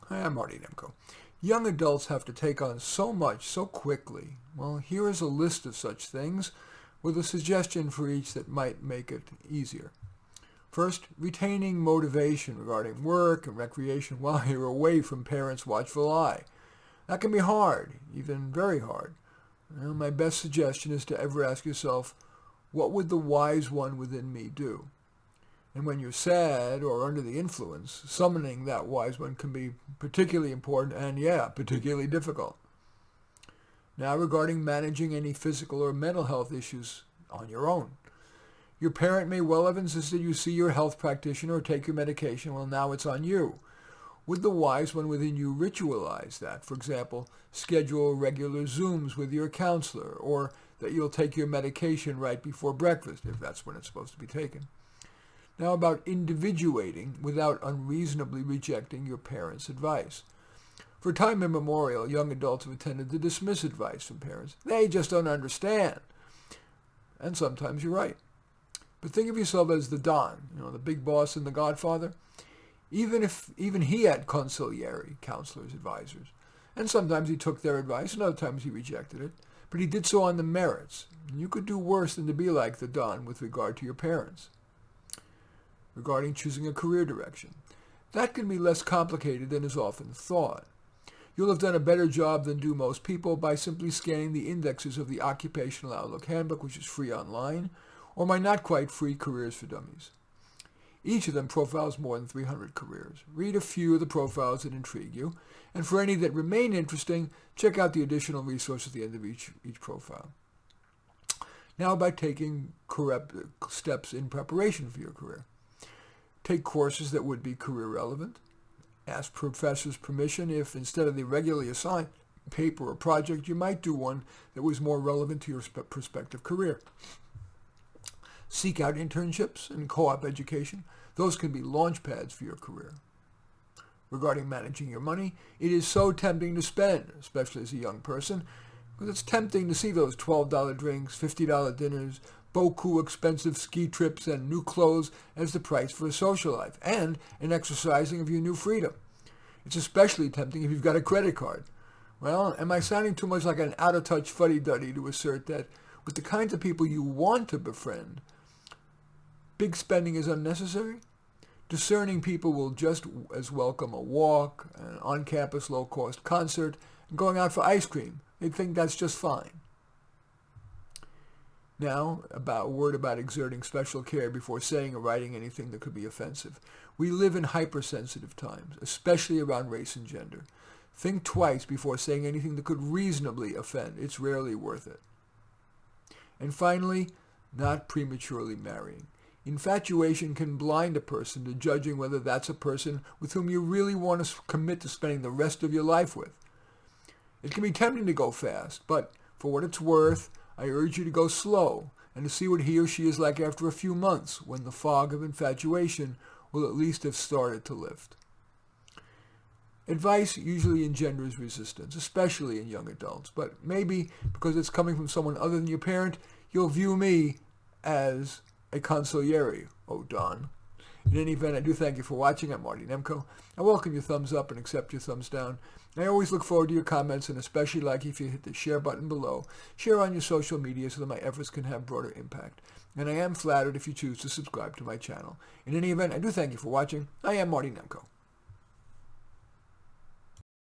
Hi, I'm Marty Nemko. Young adults have to take on so much so quickly. Well, here is a list of such things with a suggestion for each that might make it easier. First, retaining motivation regarding work and recreation while you're away from parents' watchful eye. That can be hard, even very hard. Well, my best suggestion is to ever ask yourself, what would the wise one within me do? And when you're sad or under the influence, summoning that wise one can be particularly important and, particularly difficult. Now, regarding managing any physical or mental health issues on your own. Your parent may well have insisted you see your health practitioner or take your medication. Well, now it's on you. Would the wise one within you ritualize that? For example, schedule regular Zooms with your counselor, or that you'll take your medication right before breakfast, if that's when it's supposed to be taken. Now about individuating without unreasonably rejecting your parents' advice. For time immemorial, young adults have tended to dismiss advice from parents. They just don't understand. And sometimes you're right. But think of yourself as the Don, the big boss in The Godfather. Even he had consigliere, counselors, advisors. And sometimes he took their advice, and other times he rejected it. But he did so on the merits. And you could do worse than to be like the Don with regard to your parents. Regarding choosing a career direction. That can be less complicated than is often thought. You'll have done a better job than do most people by simply scanning the indexes of the Occupational Outlook Handbook, which is free online, or my not quite free Careers for Dummies. Each of them profiles more than 300 careers. Read a few of the profiles that intrigue you, and for any that remain interesting, check out the additional resources at the end of each profile. Now about taking steps in preparation for your career. Take courses that would be career relevant. Ask professors' permission if, instead of the regularly assigned paper or project, you might do one that was more relevant to your prospective career. Seek out internships and co-op education. Those can be launch pads for your career. Regarding managing your money, it is so tempting to spend, especially as a young person, because it's tempting to see those $12 drinks, $50 dinners, beaucoup expensive ski trips, and new clothes as the price for a social life, and an exercising of your new freedom. It's especially tempting if you've got a credit card. Well, am I sounding too much like an out-of-touch fuddy-duddy to assert that with the kinds of people you want to befriend, big spending is unnecessary? Discerning people will just as welcome a walk, an on-campus low-cost concert, and going out for ice cream. They'd think that's just fine. Now, a word about exerting special care before saying or writing anything that could be offensive. We live in hypersensitive times, especially around race and gender. Think twice before saying anything that could reasonably offend. It's rarely worth it. And finally, not prematurely marrying. Infatuation can blind a person to judging whether that's a person with whom you really want to commit to spending the rest of your life with. It can be tempting to go fast, but for what it's worth, I urge you to go slow and to see what he or she is like after a few months, when the fog of infatuation will at least have started to lift. Advice usually engenders resistance, especially in young adults, but maybe because it's coming from someone other than your parent, you'll view me as a consigliere, oh Don. In any event, I do thank you for watching. I'm Marty Nemko. I welcome your thumbs up and accept your thumbs down. I always look forward to your comments, and especially like if you hit the share button below. Share on your social media so that my efforts can have broader impact. And I am flattered if you choose to subscribe to my channel. In any event, I do thank you for watching. I am Marty Nemko.